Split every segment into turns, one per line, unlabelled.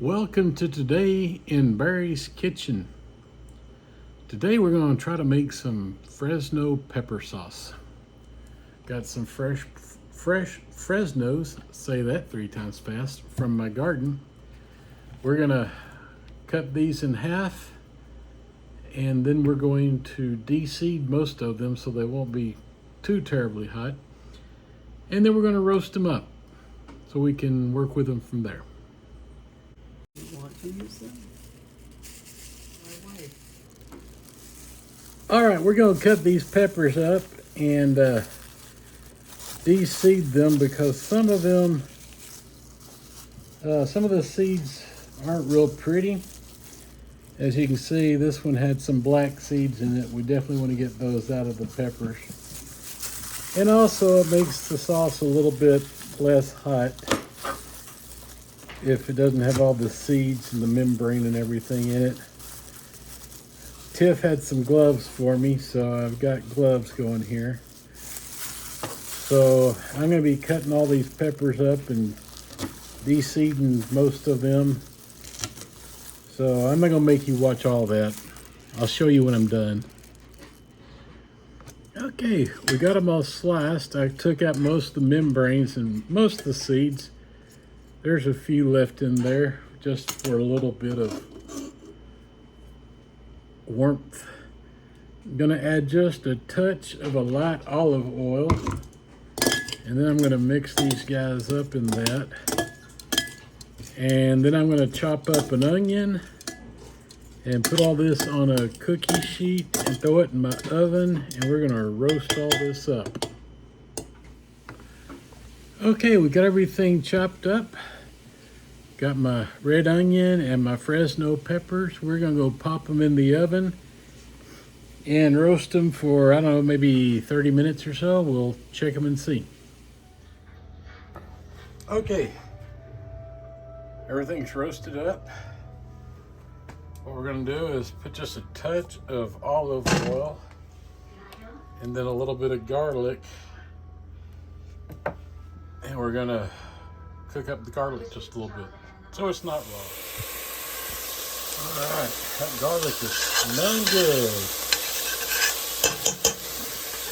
Welcome to Today in Barry's Kitchen. Today we're going to try to make some Fresno pepper sauce. Got some fresh Fresnos, say that 3 times fast, from my garden. We're going to cut these in half, and then we're going to de-seed most of them so they won't be too terribly hot. And then we're going to roast them up so we can work with them from there.
You want to use them?
All right, we're going to cut these peppers up and de-seed them because some of the seeds aren't real pretty. As you can see, this one had some black seeds in it. We definitely want to get those out of the peppers. And also it makes the sauce a little bit less hot if it doesn't have all the seeds and the membrane and everything in it. Tiff had some gloves for me, so I've got gloves going here. So I'm going to be cutting all these peppers up and de-seeding most of them. So I'm not going to make you watch all that. I'll show you when I'm done. Okay, we got them all sliced. I took out most of the membranes and most of the seeds. There's a few left in there just for a little bit of warmth. I'm gonna add just a touch of a light olive oil, and then I'm gonna mix these guys up in that. And then I'm gonna chop up an onion and put all this on a cookie sheet and throw it in my oven, and we're gonna roast all this up. Okay, we got everything chopped up. Got my red onion and my Fresno peppers. We're gonna go pop them in the oven and roast them for, I don't know, maybe 30 minutes or so. We'll check them and see. Okay, everything's roasted up. What we're gonna do is put just a touch of olive oil and then a little bit of garlic. And we're gonna cook up the garlic just a little bit so it's not raw. All right, that garlic is smelling good.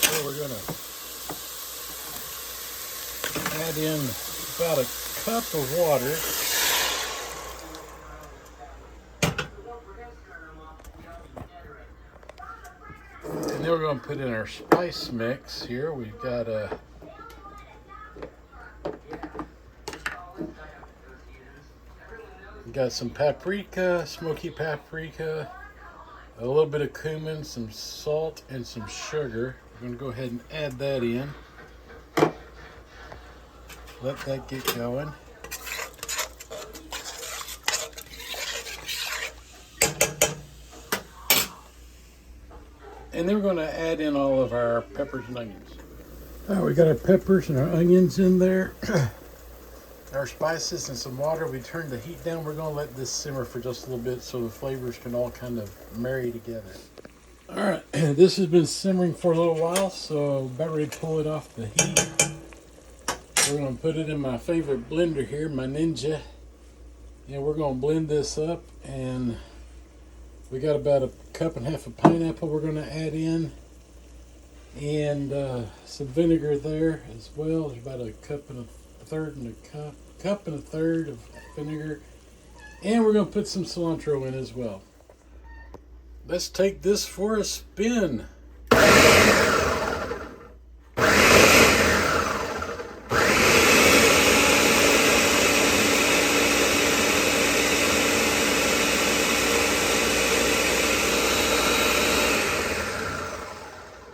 So we're gonna add in about a cup of water. And then we're gonna put in our spice mix here. We've got got some paprika, smoky paprika, a little bit of cumin, some salt, and some sugar. We're going to go ahead and add that in. Let that get going. And then we're going to add in all of our peppers and onions. All right, we got our peppers and our onions in there. Our spices and some water. We turn the heat down. We're going to let this simmer for just a little bit so the flavors can all kind of marry together. All right, this has been simmering for a little while, so about ready to pull it off the heat. We're going to put it in my favorite blender here, my Ninja, and we're going to blend this up. And we got about a cup and a half of pineapple we're going to add in, and some vinegar there as well. There's about a cup and a third and a cup and a third of vinegar, and we're going to put some cilantro in as well. Let's take this for a spin.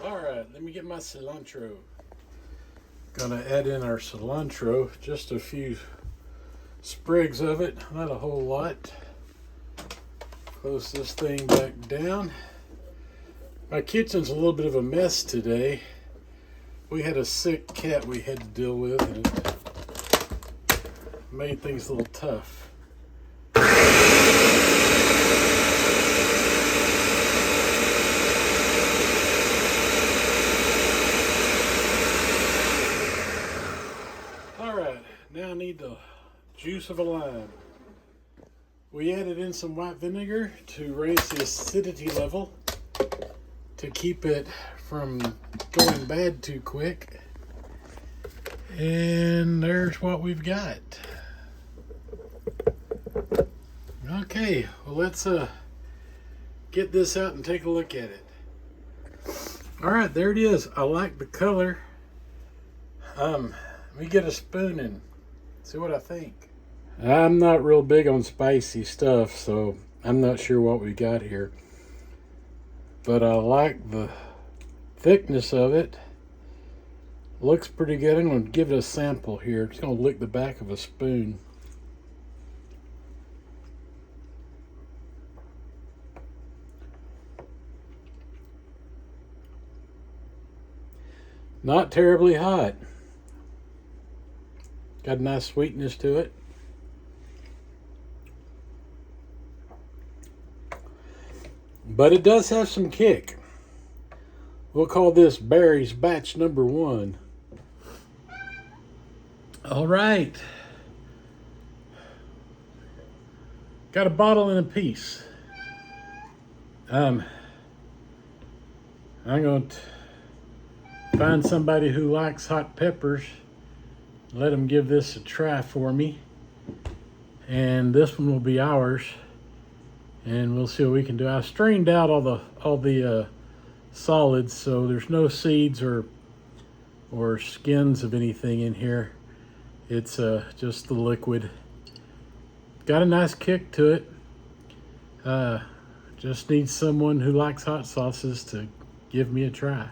All right, let me get my cilantro. Gonna add in our cilantro, just a few sprigs of it, not a whole lot. Close this thing back down. My kitchen's a little bit of a mess today. We had a sick cat we had to deal with, and it made things a little tough. Now I need the juice of a lime. We added in some white vinegar to raise the acidity level to keep it from going bad too quick. And there's what we've got. Okay, well let's get this out and take a look at it. All right, there it is. I like the color. Let me get a spoon and see what I think. I'm not real big on spicy stuff, so I'm not sure what we got here. But I like the thickness of it. Looks pretty good. I'm going to give it a sample here. Just going to lick the back of a spoon. Not terribly hot. Got a nice sweetness to it. But it does have some kick. We'll call this Barry's batch number 1. All right. Got a bottle and a piece. I'm going to find somebody who likes hot peppers. Let them give this a try for me. And this one will be ours. And we'll see what we can do. I strained out all the solids, so there's no seeds or skins of anything in here. It's just the liquid. Got a nice kick to it. Just need someone who likes hot sauces to give me a try.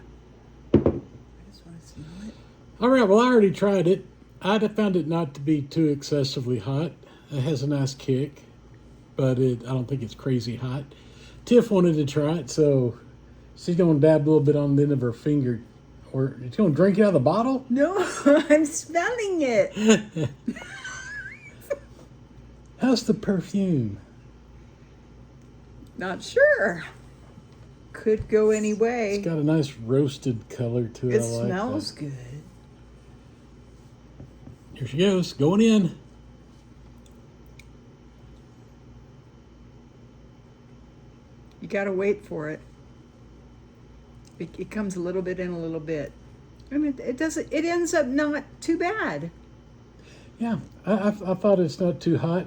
I just want to smell it.
All right, well, I already tried it. I found it not to be too excessively hot. It has a nice kick, but I don't think it's crazy hot. Tiff wanted to try it, so she's going to dab a little bit on the end of her finger. Or she's going to drink it out of the bottle?
No, I'm smelling it.
How's the perfume?
Not sure. Could go any way.
It's got a nice roasted color to it.
It
I like
smells
that.
good.
Here she goes, going in.
You gotta wait for it. It comes a little bit in a little bit. I mean, it doesn't. It ends up not too bad.
Yeah, I thought it's not too hot.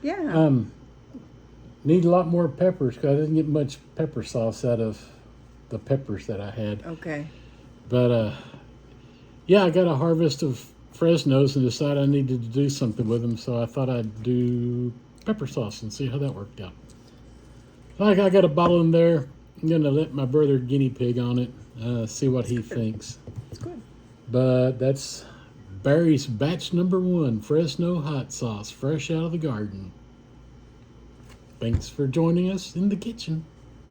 Yeah.
Need a lot more peppers because I didn't get much pepper sauce out of the peppers that I had.
Okay.
But yeah, I got a harvest of Fresnos and decided I needed to do something with them, so I thought I'd do pepper sauce and see how that worked out. Like, I got a bottle in there. I'm gonna let my brother guinea pig on it, see what he thinks.
It's good.
But that's Barry's batch number 1, Fresno hot sauce, fresh out of the garden. Thanks for joining us in the kitchen.